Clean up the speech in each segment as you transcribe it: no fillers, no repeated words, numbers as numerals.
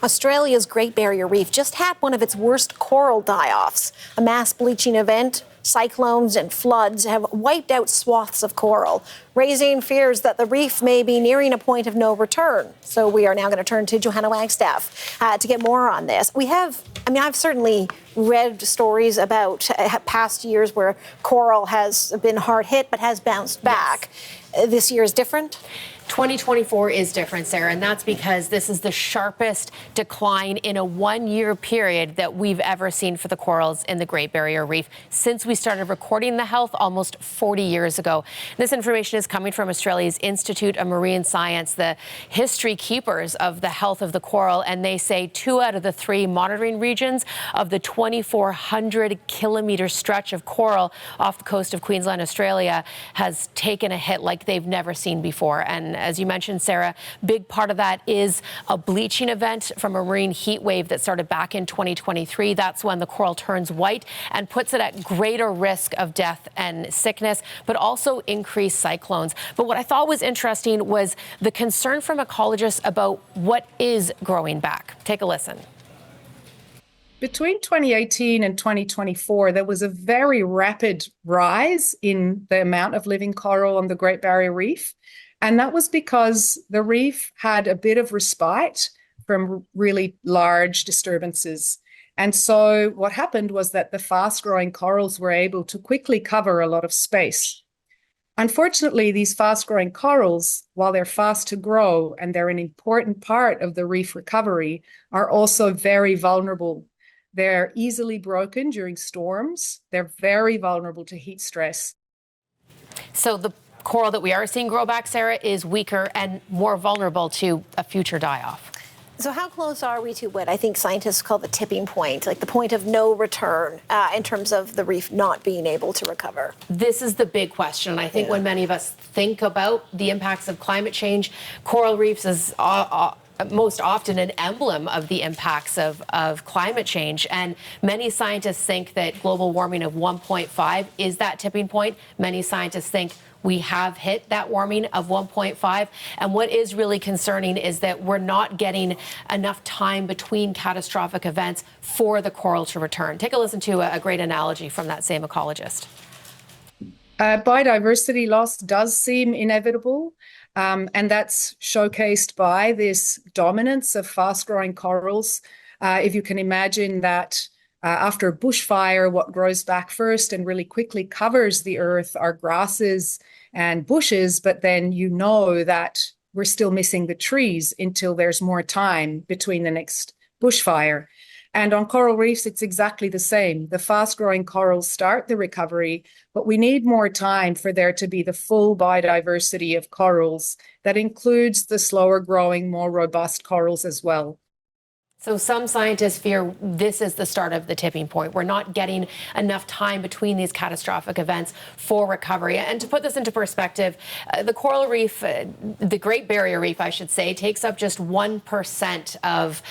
Australia's Great Barrier Reef just had one of its worst coral die-offs. A mass bleaching event, cyclones and floods have wiped out swaths of coral, raising fears that the reef may be nearing a point of no return. So we are now going to turn to Johanna Wagstaff to get more on this. I've certainly read stories about past years where coral has been hard hit but has bounced back. Yes. This year is different? 2024 is different, Sarah, and that's because this is the sharpest decline in a one-year period that we've ever seen for the corals in the Great Barrier Reef since we started recording the health almost 40 years ago. This information is coming from Australia's Institute of Marine Science, the history keepers of the health of the coral, and they say 2 out of the 3 monitoring regions of the 2,400-kilometer stretch of coral off the coast of Queensland, Australia, has taken a hit like they've never seen before. And as you mentioned, Sarah, big part of that is a bleaching event from a marine heat wave that started back in 2023. That's when the coral turns white and puts it at greater risk of death and sickness, but also increased cyclones. But what I thought was interesting was the concern from ecologists about what is growing back. Take a listen. Between 2018 and 2024, there was a very rapid rise in the amount of living coral on the Great Barrier Reef. And that was because the reef had a bit of respite from really large disturbances. And so what happened was that the fast-growing corals were able to quickly cover a lot of space. Unfortunately, these fast-growing corals, while they're fast to grow and they're an important part of the reef recovery, are also very vulnerable. They're easily broken during storms. They're very vulnerable to heat stress. So the coral that we are seeing grow back, Sarah, is weaker and more vulnerable to a future die-off. So how close are we to what I think scientists call the tipping point, like the point of no return in terms of the reef not being able to recover? This is the big question. I think when many of us think about the impacts of climate change, coral reefs is most often an emblem of the impacts of climate change. And many scientists think that global warming of 1.5 is that tipping point. Many scientists think we have hit that warming of 1.5. And what is really concerning is that we're not getting enough time between catastrophic events for the coral to return. Take a listen to a great analogy from that same ecologist. Biodiversity loss does seem inevitable. And that's showcased by this dominance of fast-growing corals. If you can imagine that after a bushfire, what grows back first and really quickly covers the earth are grasses and bushes, but then you know that we're still missing the trees until there's more time between the next bushfire. And on coral reefs, it's exactly the same. The fast-growing corals start the recovery, but we need more time for there to be the full biodiversity of corals that includes the slower-growing, more robust corals as well. So some scientists fear this is the start of the tipping point. We're not getting enough time between these catastrophic events for recovery. And to put this into perspective, the coral reef, the Great Barrier Reef, I should say, takes up just 1% of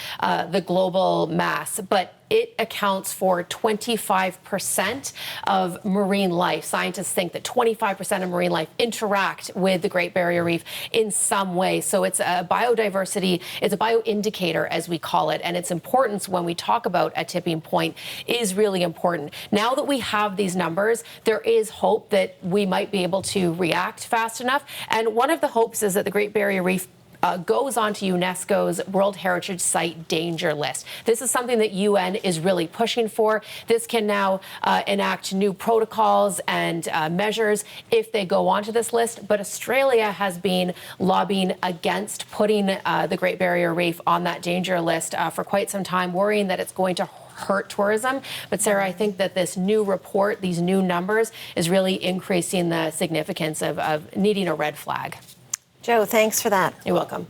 the global mass, but it accounts for 25% of marine life. Scientists think that 25% of marine life interact with the Great Barrier Reef in some way. So it's a biodiversity, it's a bioindicator, as we call it. And its importance when we talk about a tipping point is really important. Now that we have these numbers, there is hope that we might be able to react fast enough. And one of the hopes is that the Great Barrier Reef goes onto UNESCO's World Heritage Site Danger List. This is something that UN is really pushing for. This can now enact new protocols and measures if they go onto this list. But Australia has been lobbying against putting the Great Barrier Reef on that danger list for quite some time, worrying that it's going to hurt tourism. But Sarah, I think that this new report, these new numbers, is really increasing the significance of needing a red flag. Joe, thanks for that. You're welcome.